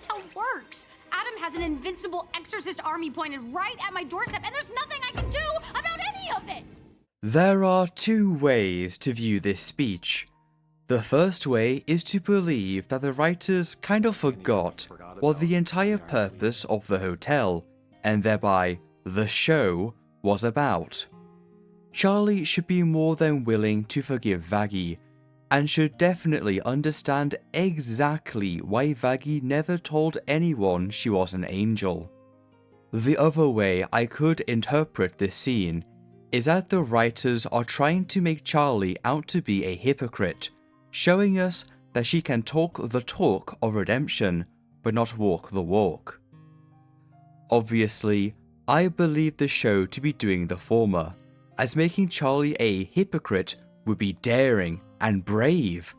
hotel works. Adam has an invincible exorcist army pointed right at my doorstep, and there's nothing I can do about any of it! There are two ways to view this speech. The first way is to believe that the writers kind of forgot what the entire purpose of the hotel, and thereby the show, was about. Charlie should be more than willing to forgive Vaggie, and should definitely understand exactly why Vaggie never told anyone she was an angel. The other way I could interpret this scene is that the writers are trying to make Charlie out to be a hypocrite, showing us that she can talk the talk of redemption, but not walk the walk. Obviously, I believe the show to be doing the former, as making Charlie a hypocrite would be daring and brave,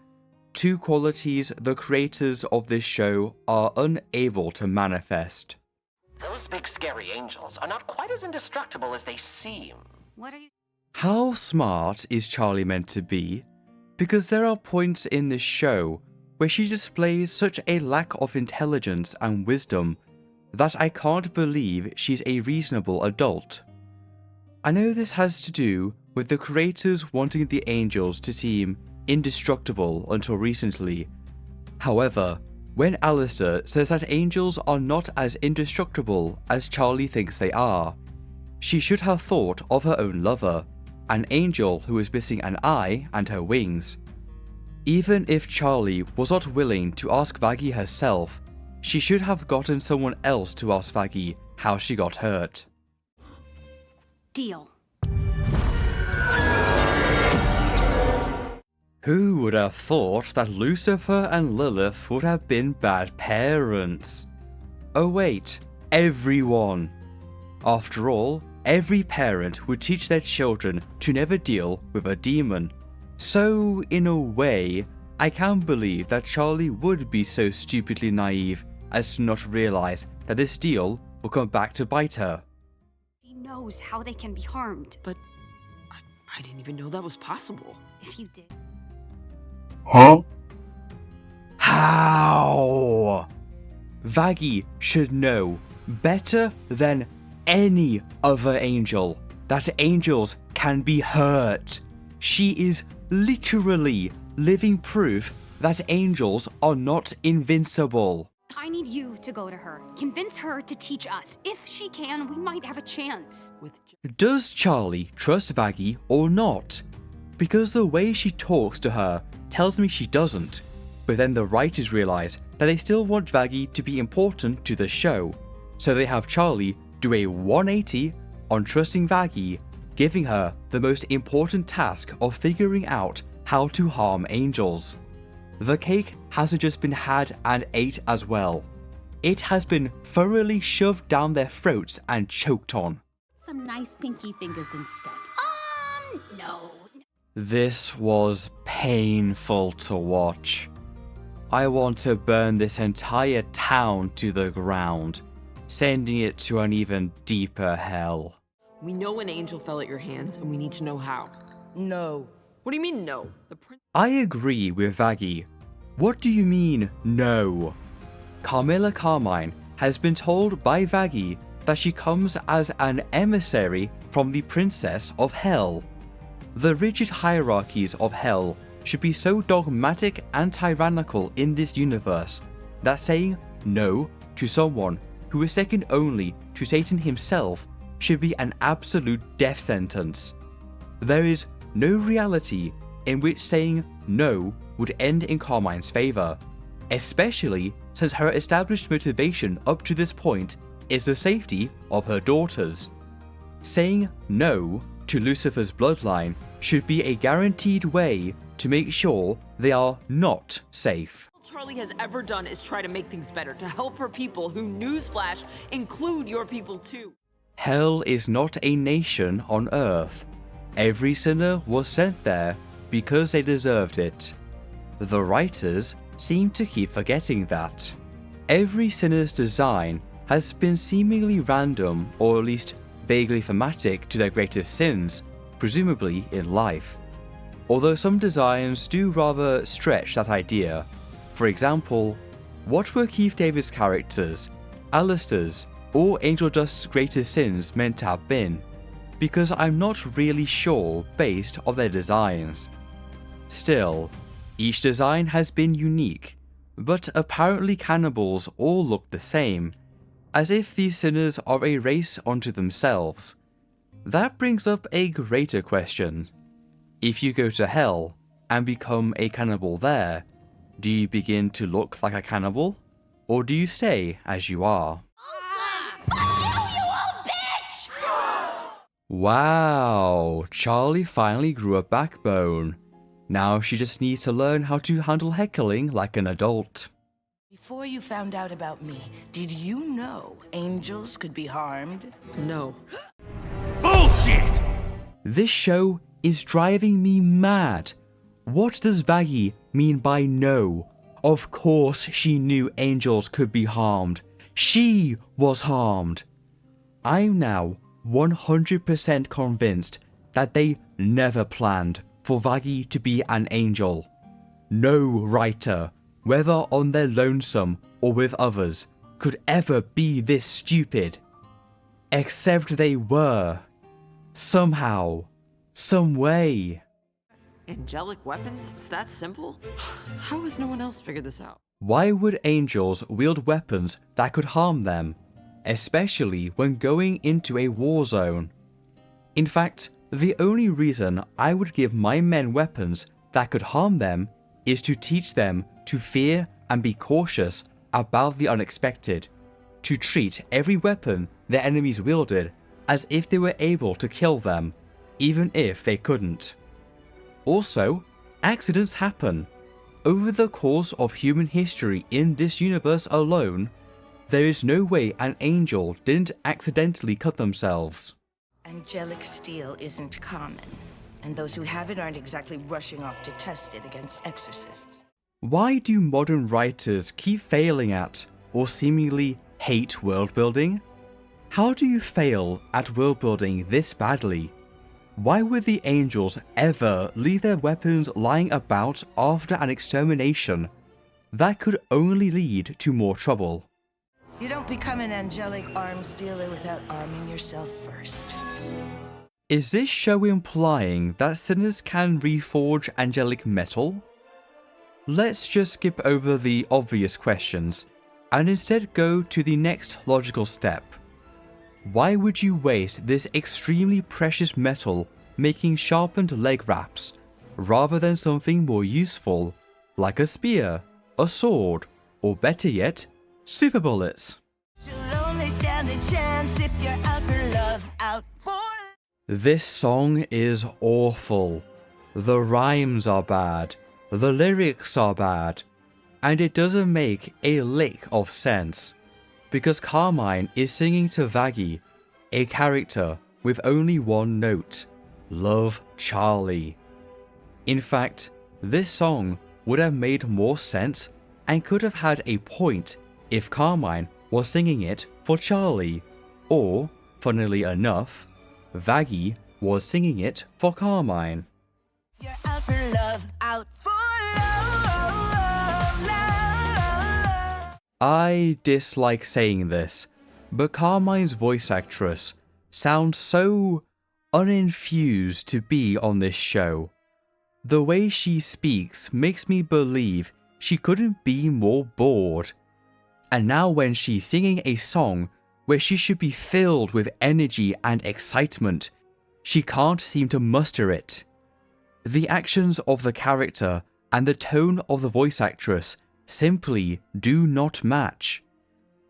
two qualities the creators of this show are unable to manifest. Those big scary angels are not quite as indestructible as they seem. What are you... How smart is Charlie meant to be? Because there are points in this show where she displays such a lack of intelligence and wisdom that I can't believe she's a reasonable adult. I know this has to do with the creators wanting the angels to seem indestructible until recently. However, when Alistair says that angels are not as indestructible as Charlie thinks they are, she should have thought of her own lover, an angel who is missing an eye and her wings. Even if Charlie was not willing to ask Vaggie herself, she should have gotten someone else to ask Vaggie how she got hurt. Deal. Who would have thought that Lucifer and Lilith would have been bad parents? Oh wait, everyone. After all, every parent would teach their children to never deal with a demon. So, in a way, I can believe that Charlie would be so stupidly naive as to not realize that this deal will come back to bite her. He knows how they can be harmed. But I didn't even know that was possible. If you did... Huh? How? Vaggie should know better than any other angel that angels can be hurt. She is literally living proof that angels are not invincible. I need you to go to her. Convince her to teach us. If she can, we might have a chance. Does Charlie trust Vaggie or not? Because the way she talks to her tells me she doesn't, but then the writers realize that they still want Vaggie to be important to the show, so they have Charlie do a 180 on trusting Vaggie, giving her the most important task of figuring out how to harm angels. The cake hasn't just been had and ate as well. It has been thoroughly shoved down their throats and choked on. Some nice pinky fingers instead. No. This was painful to watch. I want to burn this entire town to the ground, sending it to an even deeper hell. We know an angel fell at your hands, and we need to know how. No. What do you mean, no? I agree with Vaggie. What do you mean, no? Carmilla Carmine has been told by Vaggie that she comes as an emissary from the Princess of Hell. The rigid hierarchies of Hell should be so dogmatic and tyrannical in this universe that saying no to someone who is second only to Satan himself should be an absolute death sentence. There is no reality in which saying no would end in Carmine's favour, especially since her established motivation up to this point is the safety of her daughters. Saying no to Lucifer's bloodline should be a guaranteed way to make sure they are not safe. All Charlie has ever done is try to make things better, to help her people who, newsflash, include your people too. Hell is not a nation on earth. Every sinner was sent there because they deserved it. The writers seem to keep forgetting that. Every sinner's design has been seemingly random, or at least vaguely thematic to their greatest sins, presumably in life. Although some designs do rather stretch that idea. For example, What were Keith David's characters, Alistair's, or Angel Dust's greatest sins meant to have been? Because I'm not really sure based on their designs. Still, each design has been unique, but apparently cannibals all look the same, as if these sinners are a race unto themselves. That brings up a greater question. If you go to hell and become a cannibal there, do you begin to look like a cannibal, or do you stay as you are? Fuck you, you old bitch! Wow, Charlie finally grew a backbone. Now she just needs to learn how to handle heckling like an adult. Before you found out about me, did you know angels could be harmed? No. Bullshit! This show is driving me mad. What does Vaggie mean by no? Of course she knew angels could be harmed. She was harmed. I'm now 100% convinced that they never planned for Vaggie to be an angel. No writer, whether on their lonesome or with others, could ever be this stupid. Except they were. Somehow. Some way. Angelic weapons? It's that simple? How has no one else figured this out? Why would angels wield weapons that could harm them, especially when going into a war zone? In fact, the only reason I would give my men weapons that could harm them is to teach them to fear and be cautious about the unexpected, to treat every weapon their enemies wielded as if they were able to kill them, even if they couldn't. Also, accidents happen. Over the course of human history in this universe alone, there is no way an angel didn't accidentally cut themselves. Angelic steel isn't common, and those who have it aren't exactly rushing off to test it against exorcists. Why do modern writers keep failing at, or seemingly hate world building? How do you fail at world building this badly? Why would the angels ever leave their weapons lying about after an extermination? That could only lead to more trouble. You don't become an angelic arms dealer without arming yourself first. Is this show implying that sinners can reforge angelic metal? Let's just skip over the obvious questions and instead go to the next logical step. Why would you waste this extremely precious metal making sharpened leg wraps, rather than something more useful, like a spear, a sword, or better yet, super bullets? You'll only stand a chance if you're out for love, out for... This song is awful. The rhymes are bad, the lyrics are bad, and it doesn't make a lick of sense. Because Carmine is singing to Vaggie, a character with only one note, Love Charlie. In fact, this song would have made more sense and could have had a point if Carmine was singing it for Charlie, or, funnily enough, Vaggie was singing it for Carmine. You're out for love, out for love, love. I dislike saying this, but Carmine's voice actress sounds so uninfused to be on this show. The way she speaks makes me believe she couldn't be more bored. And now when she's singing a song where she should be filled with energy and excitement, she can't seem to muster it. The actions of the character and the tone of the voice actress simply do not match.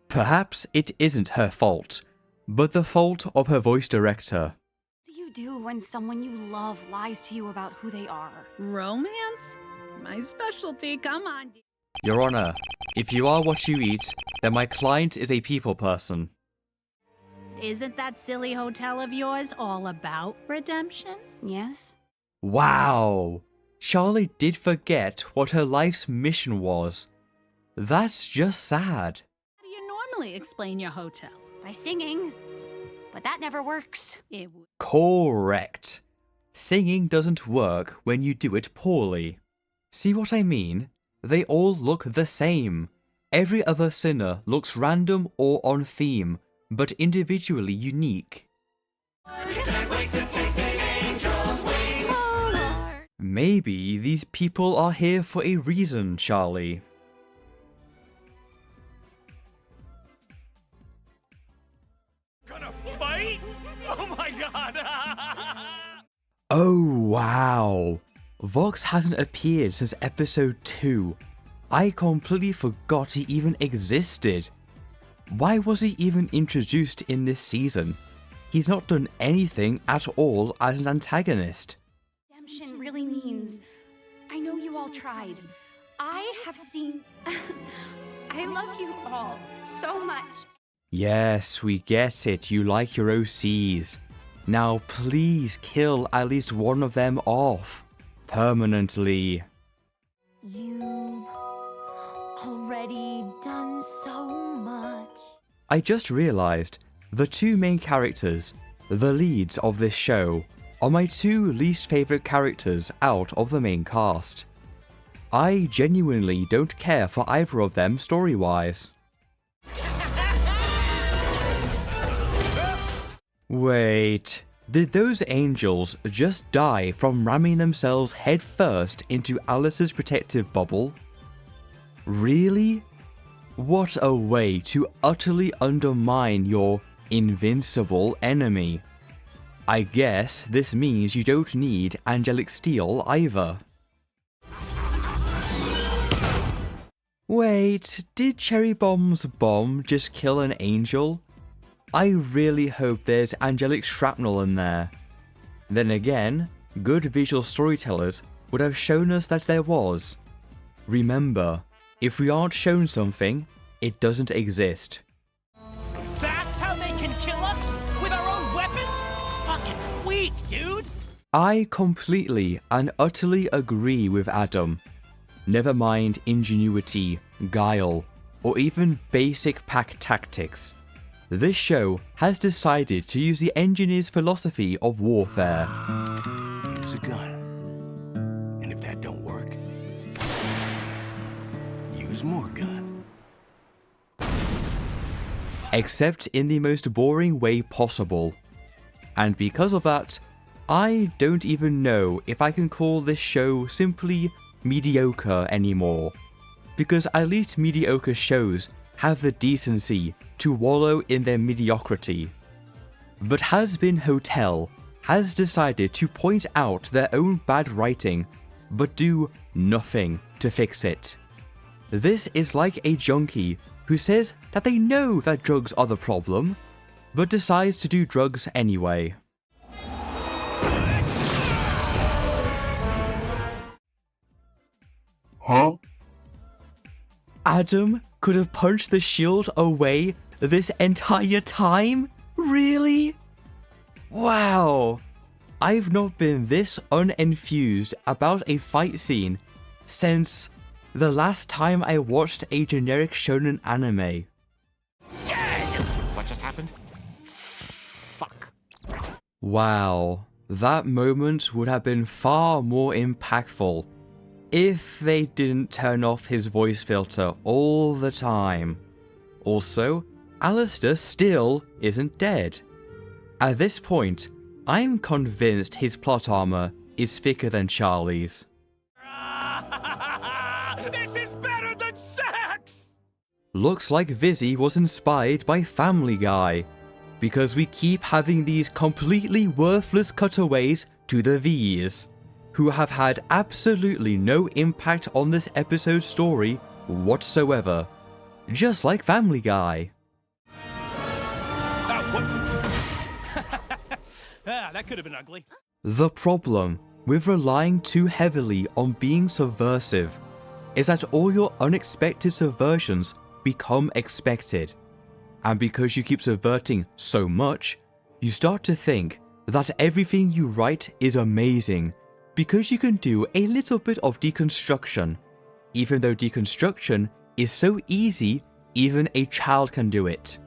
Perhaps it isn't her fault, but the fault of her voice director. What do you do when someone you love lies to you about who they are? Romance? My specialty, come on. Your Honor, if you are what you eat, then my client is a people person. Isn't that silly hotel of yours all about redemption? Yes? Wow! Charlie did forget what her life's mission was. That's just sad. How do you normally explain your hotel? By singing. But that never works. It would. Correct. Singing doesn't work when you do it poorly. See what I mean? They all look the same. Every other sinner looks random or on theme, but individually unique. Maybe these people are here for a reason, Charlie. Gonna fight? Oh my god! Oh wow! Vox hasn't appeared since episode 2. I completely forgot he even existed. Why was he even introduced in this season? He's not done anything at all as an antagonist. Redemption really means, I know you all tried. I have seen... I love you all so much. Yes, we get it, you like your OCs. Now please kill at least one of them off. Permanently. You've already done so much. I just realised the two main characters, the leads of this show, are my two least favourite characters out of the main cast. I genuinely don't care for either of them story-wise. Wait, did those angels just die from ramming themselves headfirst into Alice's protective bubble? Really? What a way to utterly undermine your invincible enemy. I guess this means you don't need angelic steel either. Wait, did Cherry Bomb's bomb just kill an angel? I really hope there's angelic shrapnel in there. Then again, good visual storytellers would have shown us that there was. Remember, if we aren't shown something, it doesn't exist. That's how they can kill us? With our own weapons? Fucking weak, dude! I completely and utterly agree with Adam. Never mind ingenuity, guile, or even basic pack tactics. This show has decided to use the engineer's philosophy of warfare. Use a gun. And if that don't work, use more gun. Except in the most boring way possible. And because of that, I don't even know if I can call this show simply mediocre anymore. Because at least mediocre shows have the decency to wallow in their mediocrity. But Hazbin Hotel has decided to point out their own bad writing, but do nothing to fix it. This is like a junkie who says that they know that drugs are the problem, but decides to do drugs anyway. Huh? Adam could have punched the shield away this entire time? Really? Wow. I've not been this unenthused about a fight scene since the last time I watched a generic shonen anime. What just happened? Fuck. Wow, that moment would have been far more impactful if they didn't turn off his voice filter all the time. Also, Alistair still isn't dead. At this point, I'm convinced his plot armor is thicker than Charlie's. This is better than sex! Looks like Vizzy was inspired by Family Guy, because we keep having these completely worthless cutaways to the V's, who have had absolutely no impact on this episode's story whatsoever, just like Family Guy. That could have been ugly. The problem with relying too heavily on being subversive is that all your unexpected subversions become expected. And because you keep subverting so much, you start to think that everything you write is amazing because you can do a little bit of deconstruction, even though deconstruction is so easy, even a child can do it.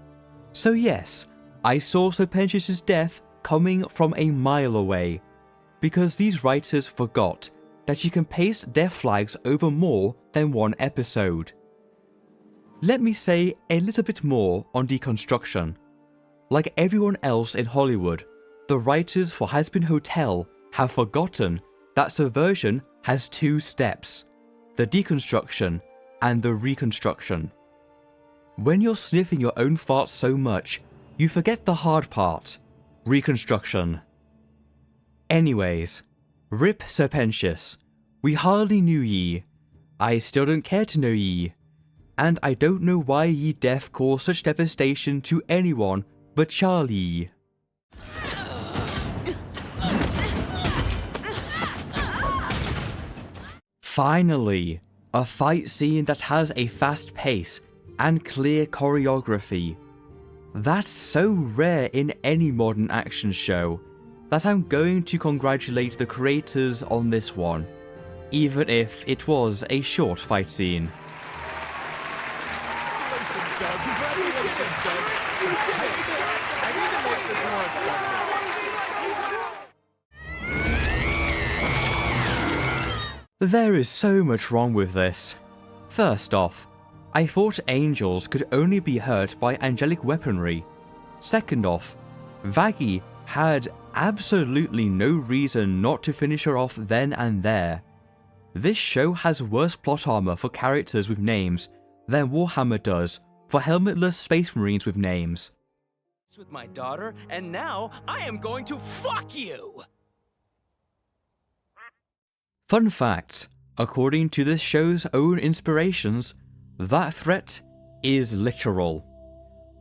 So yes, I saw Serpentius' death coming from a mile away, because these writers forgot that you can paste their flags over more than one episode. Let me say a little bit more on deconstruction. Like everyone else in Hollywood, the writers for Hazbin Hotel have forgotten that subversion has two steps: the deconstruction and the reconstruction. When you're sniffing your own farts so much, you forget the hard part: reconstruction. Anyways, rip Serpentius. We hardly knew ye. I still don't care to know ye. And I don't know why ye death cause such devastation to anyone but Charlie. Finally, a fight scene that has a fast pace and clear choreography. That's so rare in any modern action show that I'm going to congratulate the creators on this one, even if it was a short fight scene. There is so much wrong with this. First off, I thought angels could only be hurt by angelic weaponry. Second off, Vaggie had absolutely no reason not to finish her off then and there. This show has worse plot armor for characters with names than Warhammer does for helmetless space marines with names. With my daughter, and now I am going to fuck you! Fun fact, according to this show's own inspirations, that threat is literal.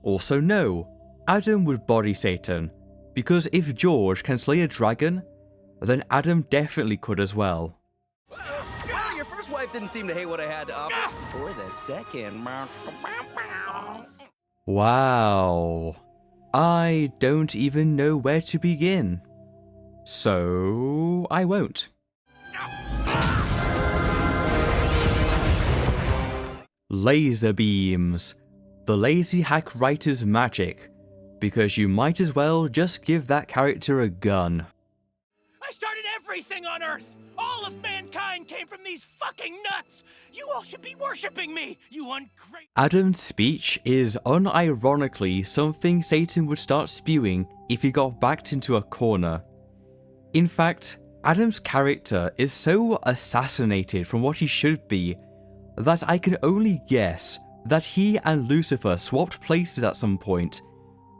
Also no, Adam would body Satan, because if George can slay a dragon, then Adam definitely could as well. Well, your first wife didn't seem to hate what I had to offer. For the second. Wow. I don't even know where to begin. So I won't. Laser beams. The lazy hack writer's magic. Because you might as well just give that character a gun. I started everything on Earth! All of mankind came from these fucking nuts! You all should be worshipping me, you ungrateful— Adam's speech is unironically something Satan would start spewing if he got backed into a corner. In fact, Adam's character is so assassinated from what he should be that I can only guess that he and Lucifer swapped places at some point,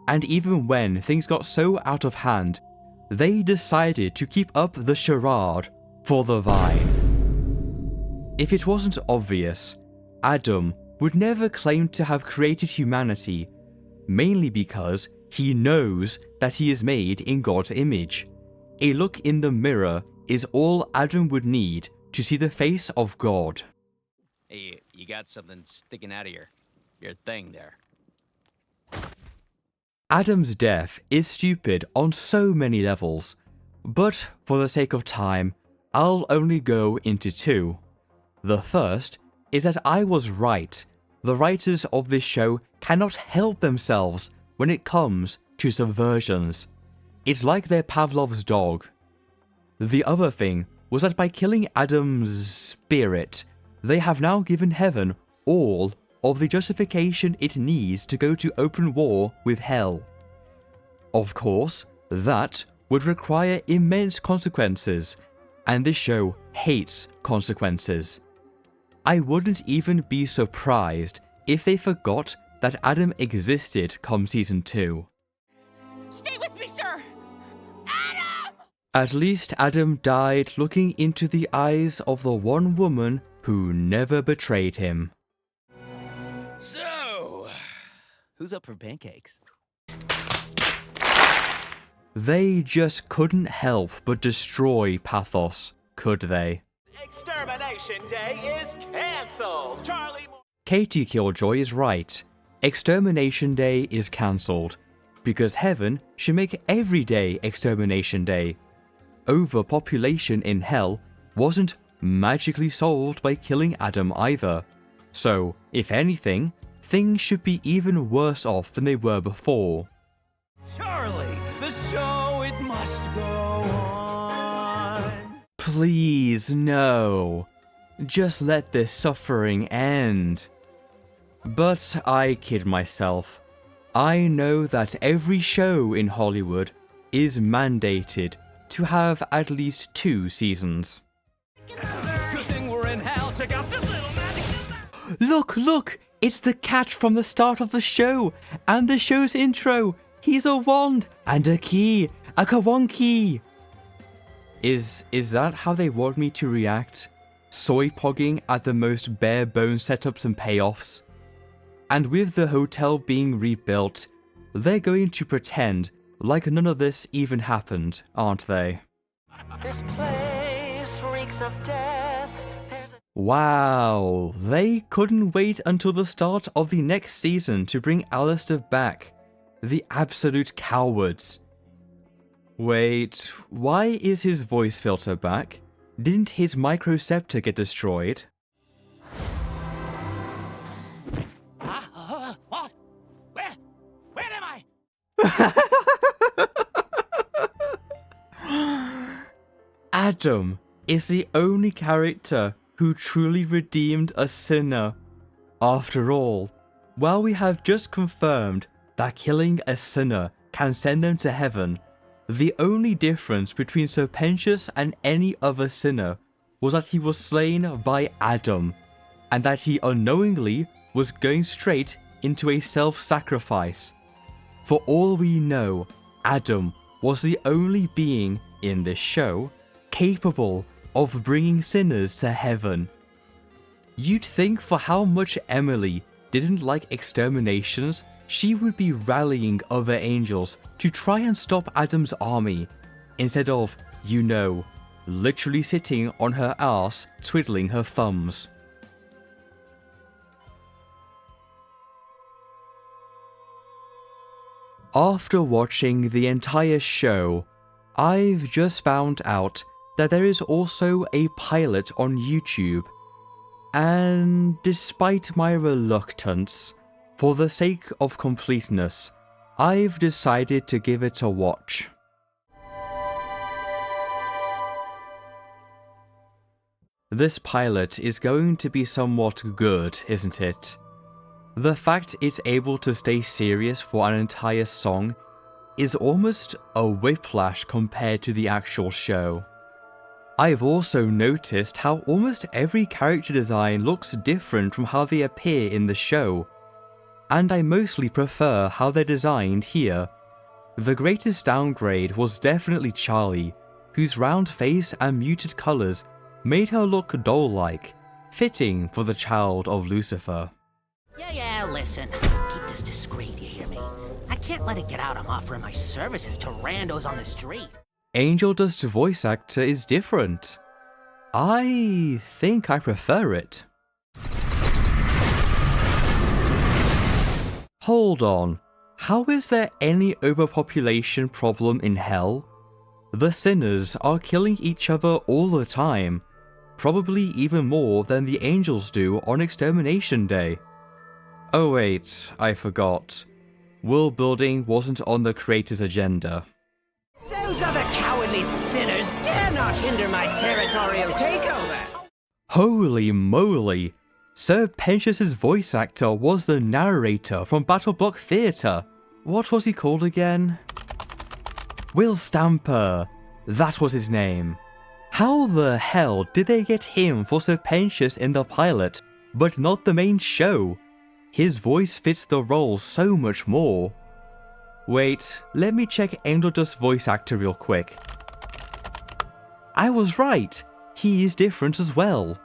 and even when things got so out of hand, they decided to keep up the charade for the vine. If it wasn't obvious, Adam would never claim to have created humanity, mainly because he knows that he is made in God's image. A look in the mirror is all Adam would need to see the face of God. Hey, you got something sticking out of your thing there. Adam's death is stupid on so many levels, but for the sake of time, I'll only go into two. The first is that I was right. The writers of this show cannot help themselves when it comes to subversions. It's like they're Pavlov's dog. The other thing was that by killing Adam's spirit, they have now given heaven all of the justification it needs to go to open war with hell. Of course, that would require immense consequences, and this show hates consequences. I wouldn't even be surprised if they forgot that Adam existed come season 2. Stay with me, sir! Adam! At least Adam died looking into the eyes of the one woman who never betrayed him. So, who's up for pancakes? They just couldn't help but destroy Pathos, could they? Extermination Day is cancelled! Charlie— Katie Killjoy is right. Extermination Day is cancelled, because heaven should make every day Extermination Day. Overpopulation in hell wasn't magically solved by killing Adam either. So, if anything, things should be even worse off than they were before. Charlie, the show, it must go on. Please, no. Just let this suffering end. But I kid myself. I know that every show in Hollywood is mandated to have at least 2 seasons. Good thing we're in hell. Check out this little magic. Look! It's the cat from the start of the show and the show's intro. He's a wand and a key, a kawonki. Is that how they want me to react? Soy pogging at the most bare bones setups and payoffs? And with the hotel being rebuilt, they're going to pretend like none of this even happened, aren't they? This place reeks of death. Wow, they couldn't wait until the start of the next season to bring Alistair back. The absolute cowards. Wait, why is his voice filter back? Didn't his microceptor get destroyed? What? Where am I? Adam is the only character who truly redeemed a sinner. After all, while we have just confirmed that killing a sinner can send them to heaven, the only difference between Serpentius and any other sinner was that he was slain by Adam, and that he unknowingly was going straight into a self-sacrifice. For all we know, Adam was the only being in this show capable of bringing sinners to heaven. You'd think for how much Emily didn't like exterminations, she would be rallying other angels to try and stop Adam's army, instead of, literally sitting on her arse twiddling her thumbs. After watching the entire show, I've just found out that there is also a pilot on YouTube, and despite my reluctance, for the sake of completeness, I've decided to give it a watch. This pilot is going to be somewhat good, isn't it? The fact it's able to stay serious for an entire song is almost a whiplash compared to the actual show. I've also noticed how almost every character design looks different from how they appear in the show, and I mostly prefer how they're designed here. The greatest downgrade was definitely Charlie, whose round face and muted colours made her look doll-like, fitting for the child of Lucifer. Yeah, listen. Keep this discreet, you hear me? I can't let it get out I'm offering my services to randos on the street. Angel Dust's voice actor is different. I think I prefer it. Hold on, how is there any overpopulation problem in hell? The sinners are killing each other all the time, probably even more than the angels do on Extermination Day. Oh wait, I forgot. World building wasn't on the creator's agenda. Those other cowardly sinners dare not hinder my territorial takeover! Holy moly! Serpentius' voice actor was the narrator from Battle Block Theatre. What was he called again? Will Stamper. That was his name. How the hell did they get him for Serpentius in the pilot, but not the main show? His voice fits the role so much more. Wait, let me check Angel Dust's voice actor real quick. I was right, he is different as well.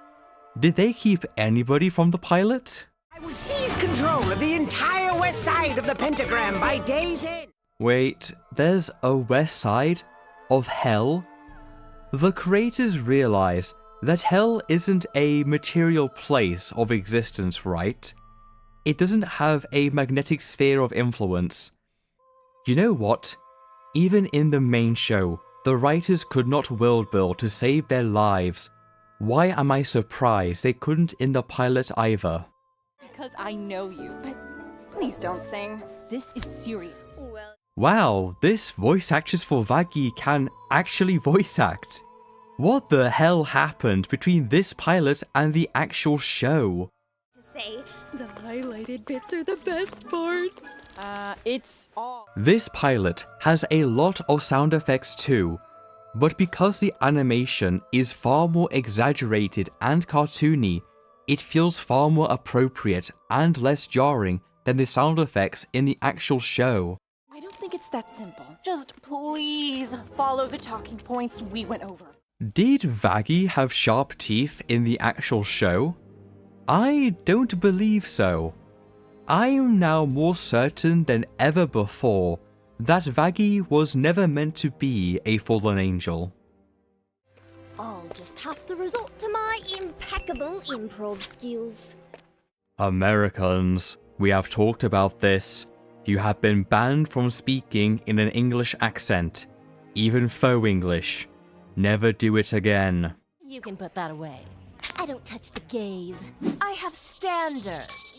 Did they keep anybody from the pilot? I will seize control of the entire west side of the pentagram by day's end. Wait, there's a west side of hell? The creators realize that hell isn't a material place of existence, right? It doesn't have a magnetic sphere of influence. You know what? Even in the main show, the writers could not world build to save their lives. Why am I surprised they couldn't in the pilot either? Because I know you, but please don't sing. This is serious. Wow, this voice actress for Vaggie can actually voice act. What the hell happened between this pilot and the actual show? say the highlighted bits are the best parts. It's all. This pilot has a lot of sound effects too, but because the animation is far more exaggerated and cartoony, it feels far more appropriate and less jarring than the sound effects in the actual show. I don't think it's that simple. Just please follow the talking points we went over. Did Vaggie have sharp teeth in the actual show? I don't believe so. I am now more certain than ever before that Vaggie was never meant to be a fallen angel. I'll just have to resort to my impeccable improv skills. Americans, we have talked about this. You have been banned from speaking in an English accent, even faux English. Never do it again. You can put that away. I don't touch the gays. I have standards.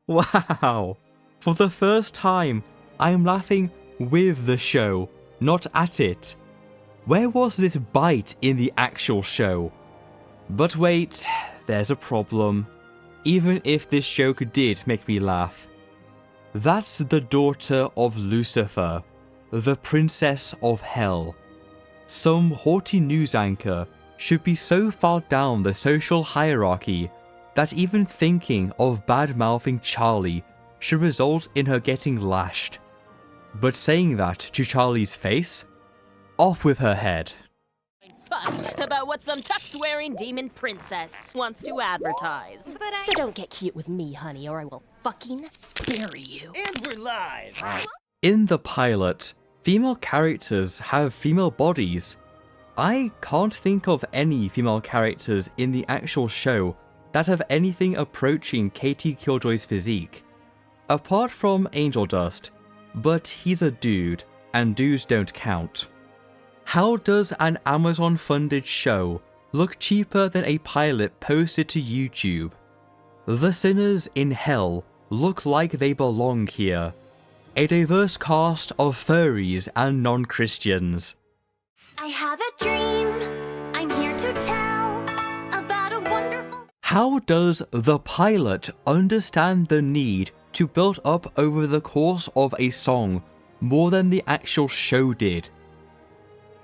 Wow! For the first time, I am laughing with the show, not at it. Where was this bite in the actual show? But wait, there's a problem. Even if this joke did make me laugh. That's the daughter of Lucifer, the princess of hell. Some haughty news anchor should be so far down the social hierarchy that even thinking of bad-mouthing Charlie should result in her getting lashed. But saying that to Charlie's face? Off with her head. Fuck about what some tux-wearing demon princess wants to advertise. So don't get cute with me, honey, or I will fucking bury you. And we're live! In the pilot, female characters have female bodies. I can't think of any female characters in the actual show that have anything approaching Katie Killjoy's physique. Apart from Angel Dust, but he's a dude, and dudes don't count. How does an Amazon-funded show look cheaper than a pilot posted to YouTube? The sinners in hell look like they belong here. A diverse cast of furries and non-Christians. I have a dream. I'm here to tell about a wonderful. How does the pilot understand the need to build up over the course of a song more than the actual show did?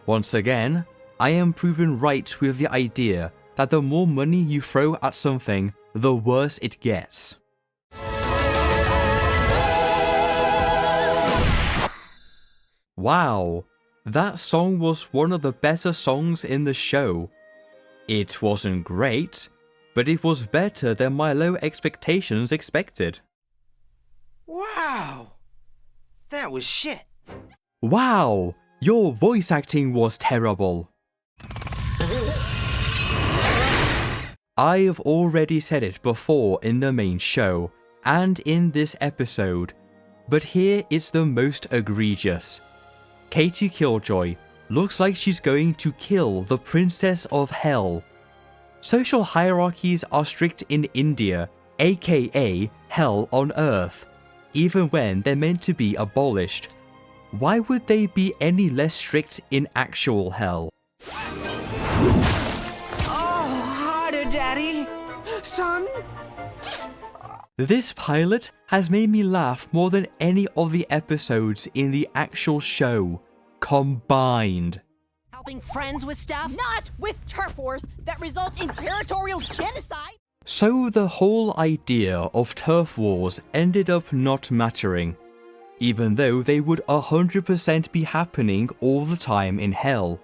Once again, I am proven right with the idea that the more money you throw at something, the worse it gets. Wow, that song was one of the better songs in the show. It wasn't great, but it was better than my low expectations expected. Wow! That was shit. Wow, your voice acting was terrible. I've already said it before in the main show, and in this episode, but here it's the most egregious. Katie Killjoy looks like she's going to kill the Princess of Hell. Social hierarchies are strict in India, aka Hell on Earth, even when they're meant to be abolished. Why would they be any less strict in actual hell? Oh, harder, Daddy! Son? This pilot has made me laugh more than any of the episodes in the actual show, combined. Helping friends with stuff? Not with turf wars that result in territorial genocide! So the whole idea of turf wars ended up not mattering, even though they would 100% be happening all the time in hell.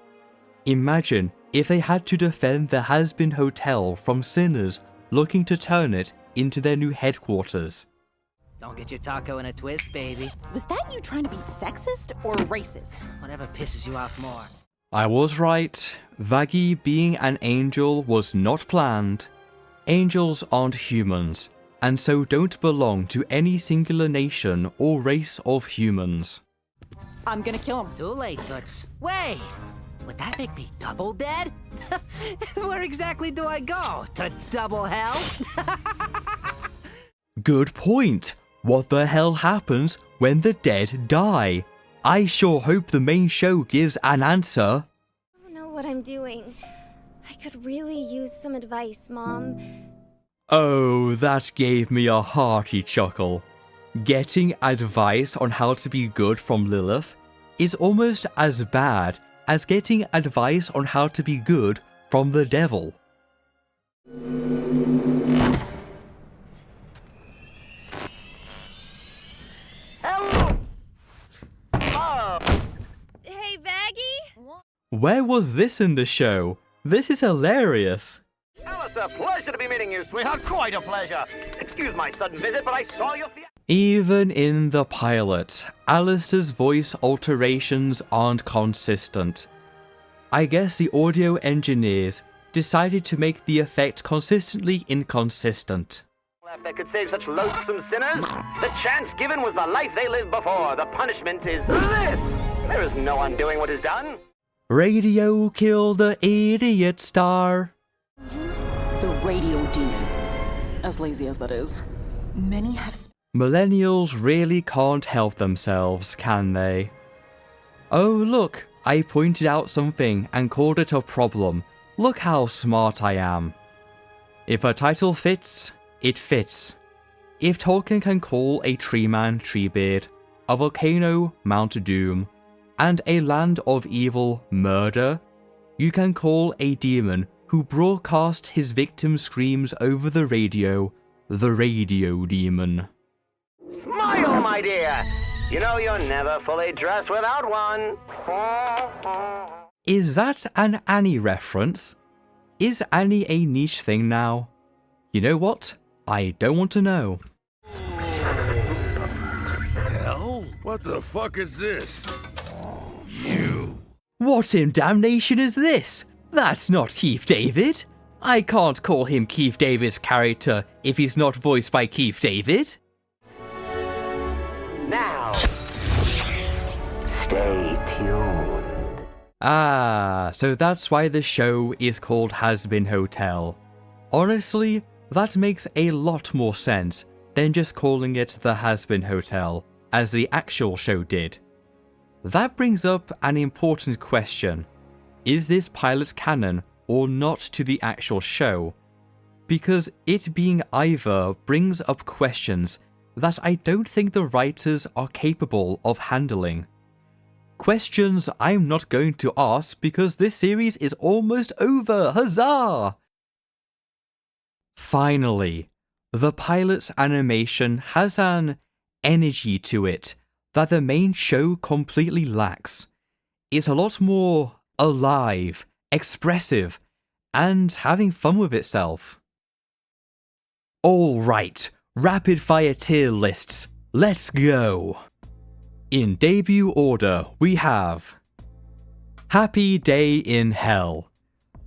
Imagine if they had to defend the Hazbin Hotel from sinners looking to turn it into their new headquarters. Don't get your taco in a twist, baby. Was that you trying to be sexist or racist? Whatever pisses you off more. I was right. Vaggie being an angel was not planned. Angels aren't humans, and so don't belong to any singular nation or race of humans. I'm gonna kill him. Too late, Toots. Wait! Would that make me double dead? Where exactly do I go? To double hell? Good point. What the hell happens when the dead die? I sure hope the main show gives an answer. I don't know what I'm doing. I could really use some advice, Mom. Oh, that gave me a hearty chuckle. Getting advice on how to be good from Lilith is almost as bad as getting advice on how to be good from the devil. Hey, Vaggie? Where was this in the show? This is hilarious. Alistair, pleasure to be meeting you, sweetheart. Quite a pleasure. Excuse my sudden visit, but I saw your... Even in the pilot, Alistair's voice alterations aren't consistent. I guess the audio engineers decided to make the effect consistently inconsistent. That could save such loathsome sinners. The chance given was the life they lived before. The punishment is this. There is no undoing what is done. Radio kill the idiot star. The radio demon. As lazy as that is. Many have... Millennials really can't help themselves, can they? Oh look, I pointed out something and called it a problem. Look how smart I am. If a title fits, it fits. If Tolkien can call a tree man Treebeard, a volcano Mount Doom, and a land of evil Murder, you can call a demon who broadcasts his victim's screams over the radio the Radio Demon. Smile, my dear. You know you're never fully dressed without one. Is that an Annie reference? Is Annie a niche thing now? You know what? I don't want to know. Hell? What the fuck is this? You. What in damnation is this? That's not Keith David. I can't call him Keith David's character if he's not voiced by Keith David. Now, stay tuned. Ah, so that's why the show is called Hazbin Hotel. Honestly, that makes a lot more sense than just calling it the Hazbin Hotel, as the actual show did. That brings up an important question. Is this pilot canon or not to the actual show? Because it being either brings up questions that I don't think the writers are capable of handling. Questions I'm not going to ask because this series is almost over, huzzah! Finally, the pilot's animation has an energy to it that the main show completely lacks. It's a lot more alive, expressive, and having fun with itself. Alright, rapid fire tier lists, let's go! In debut order, we have Happy Day in Hell.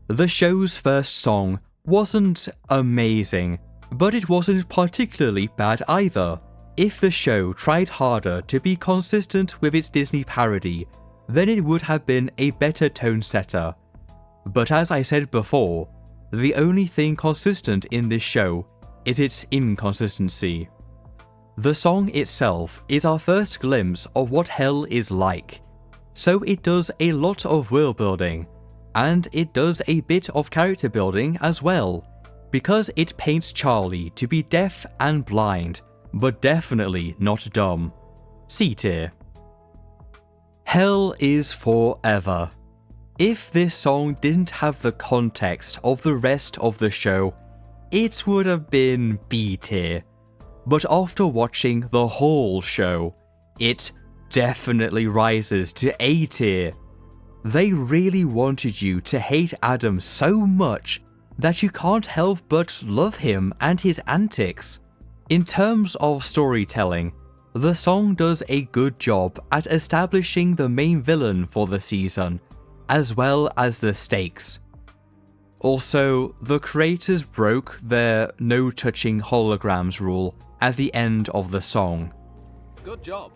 The show's first song wasn't amazing, but it wasn't particularly bad either. If the show tried harder to be consistent with its Disney parody, then it would have been a better tone setter. But as I said before, the only thing consistent in this show is its inconsistency. The song itself is our first glimpse of what hell is like, so it does a lot of world building, and it does a bit of character building as well, because it paints Charlie to be deaf and blind, but definitely not dumb. C tier. Hell is forever. If this song didn't have the context of the rest of the show, it would have been B tier. But after watching the whole show, it definitely rises to A tier. They really wanted you to hate Adam so much that you can't help but love him and his antics. In terms of storytelling, the song does a good job at establishing the main villain for the season, as well as the stakes. Also, the creators broke their no touching holograms rule at the end of the song. Good job.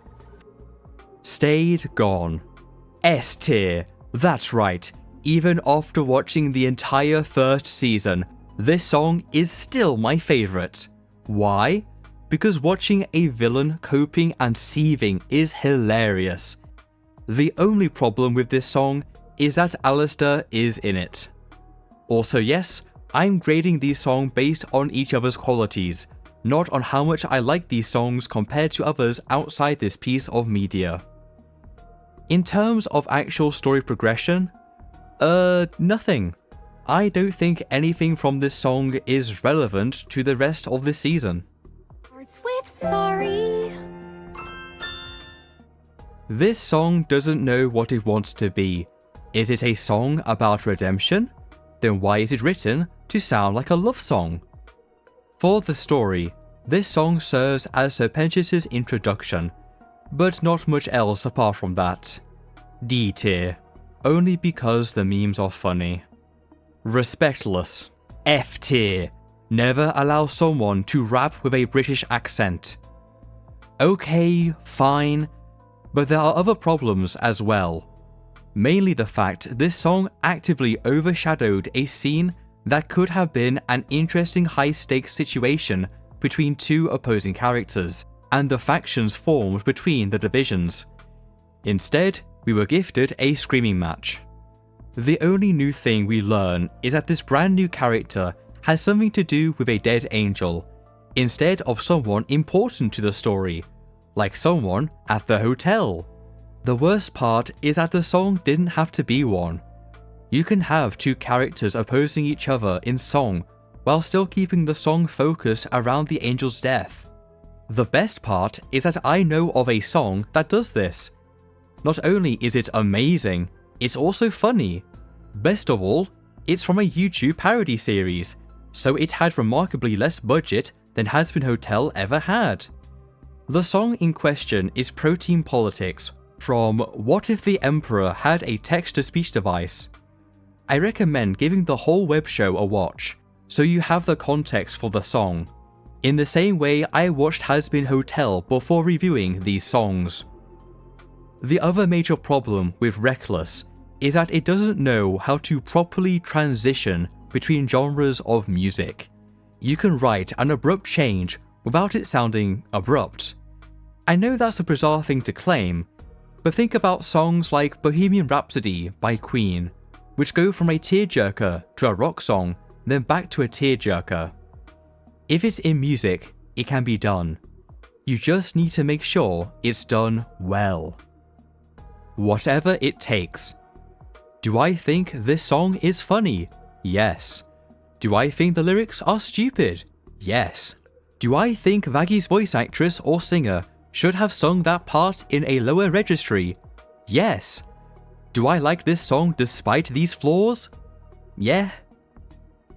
Stayed gone. S tier. That's right. Even after watching the entire first season, this song is still my favourite. Why? Because watching a villain coping and seething is hilarious. The only problem with this song is that Alistair is in it. Also yes, I'm grading these songs based on each other's qualities, not on how much I like these songs compared to others outside this piece of media. In terms of actual story progression, nothing. I don't think anything from this song is relevant to the rest of this season. Starts with sorry. This song doesn't know what it wants to be. Is it a song about redemption? Then why is it written to sound like a love song? For the story, this song serves as Serpentius' introduction, but not much else apart from that. D tier, only because the memes are funny. Respectless, F tier, never allow someone to rap with a British accent. Okay, fine, but there are other problems as well. Mainly the fact this song actively overshadowed a scene that could have been an interesting high-stakes situation between two opposing characters, and the factions formed between the divisions. Instead, we were gifted a screaming match. The only new thing we learn is that this brand new character has something to do with a dead angel, instead of someone important to the story, like someone at the hotel. The worst part is that the song didn't have to be one. You can have two characters opposing each other in song while still keeping the song focused around the angel's death. The best part is that I know of a song that does this. Not only is it amazing, it's also funny. Best of all, it's from a YouTube parody series, so it had remarkably less budget than Hazbin Hotel ever had. The song in question is Protein Politics from What If the Emperor Had a Text-to-Speech Device? I recommend giving the whole web show a watch, so you have the context for the song, in the same way I watched Hazbin Hotel before reviewing these songs. The other major problem with Reckless is that it doesn't know how to properly transition between genres of music. You can write an abrupt change without it sounding abrupt. I know that's a bizarre thing to claim, but think about songs like Bohemian Rhapsody by Queen, which go from a tearjerker to a rock song, then back to a tearjerker. If it's in music, it can be done. You just need to make sure it's done well. Whatever it takes. Do I think this song is funny? Yes. Do I think the lyrics are stupid? Yes. Do I think Vaggy's voice actress or singer should have sung that part in a lower registry? Yes. Do I like this song despite these flaws? Yeah.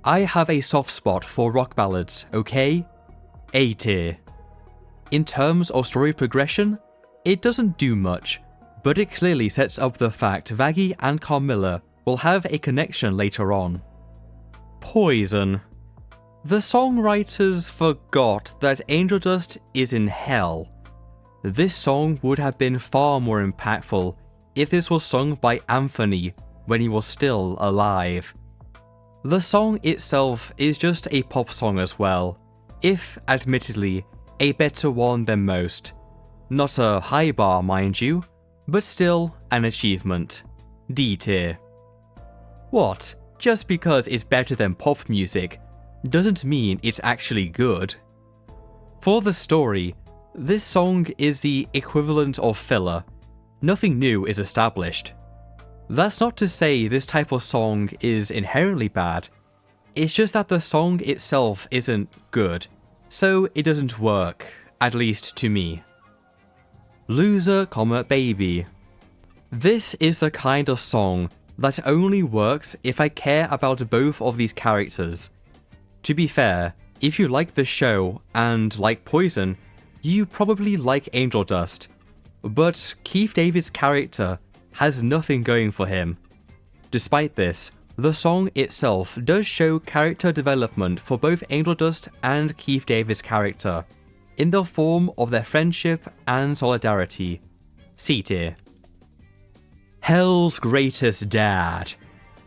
I have a soft spot for rock ballads, okay? A tier. In terms of story progression, it doesn't do much, but it clearly sets up the fact Vaggy and Carmilla will have a connection later on. Poison. The songwriters forgot that Angel Dust is in hell. This song would have been far more impactful if this was sung by Anthony when he was still alive. The song itself is just a pop song as well, if, admittedly, a better one than most. Not a high bar, mind you, but still an achievement. D tier. What? Just because it's better than pop music doesn't mean it's actually good. For the story, this song is the equivalent of filler. Nothing new is established. That's not to say this type of song is inherently bad. It's just that the song itself isn't good, so it doesn't work, at least to me. Loser, baby. This is the kind of song that only works if I care about both of these characters. To be fair, if you like the show and like Poison, you probably like Angel Dust. But Keith David's character has nothing going for him. Despite this, the song itself does show character development for both Angel Dust and Keith David's character, in the form of their friendship and solidarity. C tier. Hell's Greatest Dad.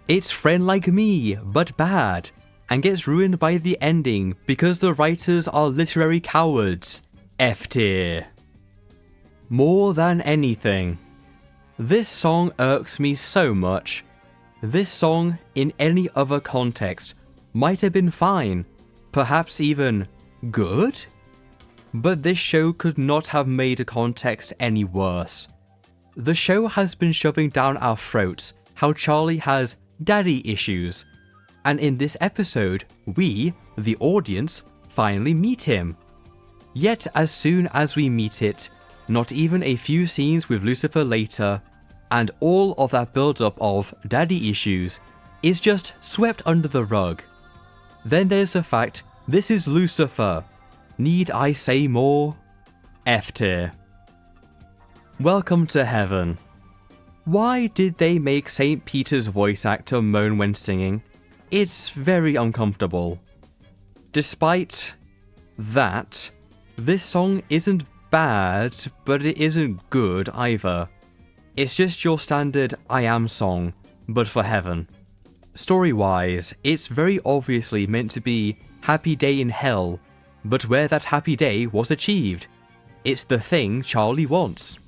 It's friend like me, but bad, and gets ruined by the ending because the writers are literary cowards. F tier. More than anything. This song irks me so much. This song, in any other context, might have been fine, perhaps even good? But this show could not have made the context any worse. The show has been shoving down our throats how Charlie has daddy issues, and in this episode, we, the audience, finally meet him. Yet as soon as we meet it, not even a few scenes with Lucifer later, and all of that build-up of daddy issues is just swept under the rug. Then there's the fact this is Lucifer. Need I say more? F tier. Welcome to heaven. Why did they make St. Peter's voice actor moan when singing? It's very uncomfortable. Despite that, this song isn't bad, but it isn't good either. It's just your standard I Am song, but for heaven. Story-wise, it's very obviously meant to be Happy Day in Hell, but where that happy day was achieved. It's the thing Charlie wants.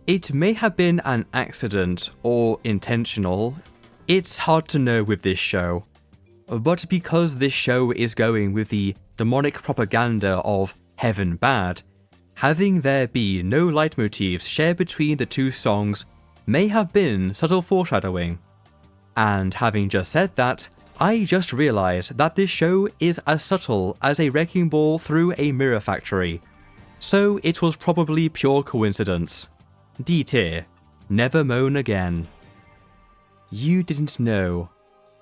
It may have been an accident or intentional. It's hard to know with this show. But because this show is going with the demonic propaganda of heaven bad, having there be no leitmotifs shared between the two songs may have been subtle foreshadowing. And having just said that, I just realised that this show is as subtle as a wrecking ball through a mirror factory, so it was probably pure coincidence. D tier. Never moan again. You didn't know.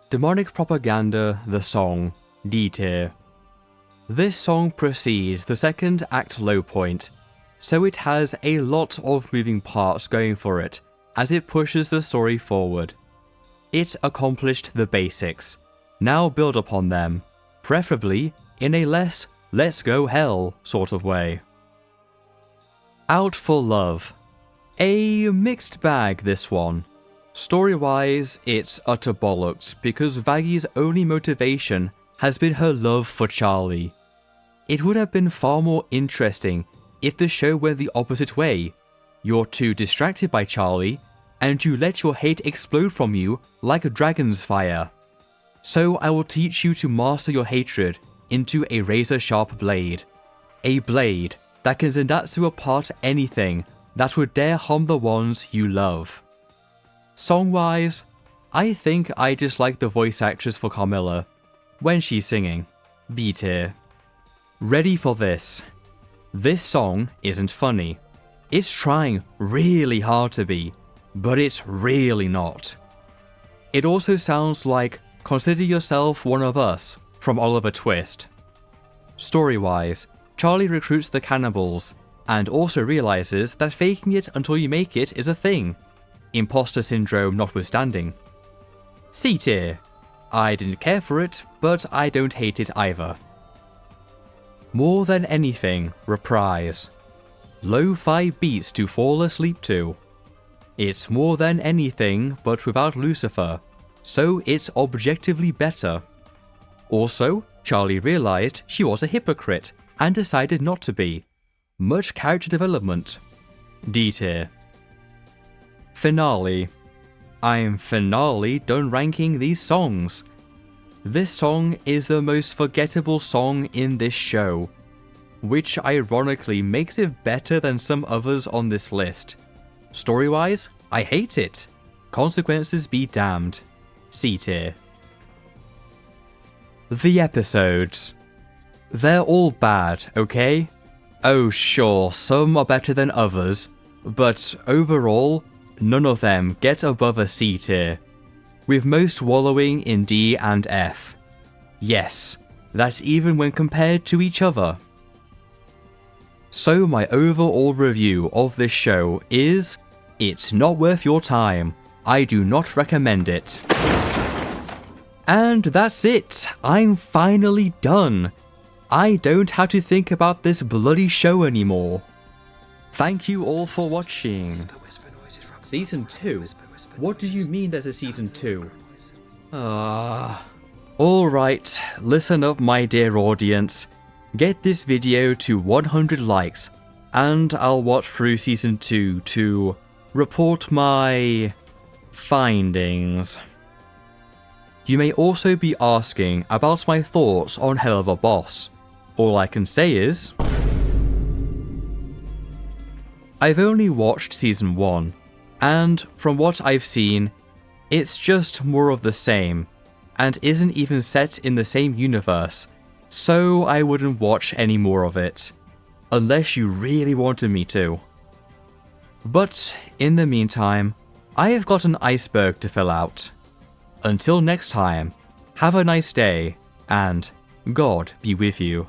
Demonic Propaganda, the song. D tier. This song precedes the second act low point, so it has a lot of moving parts going for it as it pushes the story forward. It accomplished the basics. Now build upon them, preferably in a less let's go hell sort of way. Out for Love. A mixed bag, this one. Story-wise, it's utter bollocks because Vaggie's only motivation has been her love for Charlie. It would have been far more interesting if the show went the opposite way. You're too distracted by Charlie, and you let your hate explode from you like a dragon's fire. So I will teach you to master your hatred into a razor-sharp blade. A blade that can zendatsu apart anything that would dare harm the ones you love. Song-wise, I think I dislike the voice actress for Carmilla when she's singing. B tier. Ready for this. This song isn't funny. It's trying really hard to be, but it's really not. It also sounds like Consider Yourself One of Us from Oliver Twist. Story-wise, Charlie recruits the cannibals and also realizes that faking it until you make it is a thing. Imposter syndrome notwithstanding. C tier. I didn't care for it, but I don't hate it either. More Than Anything, reprise. Lo-fi beats to fall asleep to. It's More Than Anything, but without Lucifer, so it's objectively better. Also, Charlie realized she was a hypocrite and decided not to be. Much character development. D tier. Finale. I'm finally done ranking these songs. This song is the most forgettable song in this show, which ironically makes it better than some others on this list. Story-wise, I hate it. Consequences be damned. C tier. The episodes. They're all bad, okay? Oh sure, some are better than others, but overall, none of them get above a C tier, with most wallowing in D and F. Yes, that's even when compared to each other. So my overall review of this show is, it's not worth your time. I do not recommend it. And that's it, I'm finally done. I don't have to think about this bloody show anymore. Thank you all for watching. Season 2? What do you mean there's a Season 2? Alright, listen up my dear audience. Get this video to 100 likes, and I'll watch through Season 2 to report my findings. You may also be asking about my thoughts on Hell of a Boss. All I can say is, I've only watched season 1, and from what I've seen, it's just more of the same, and isn't even set in the same universe, so I wouldn't watch any more of it, unless you really wanted me to. But in the meantime, I have got an iceberg to fill out. Until next time, have a nice day, and God be with you.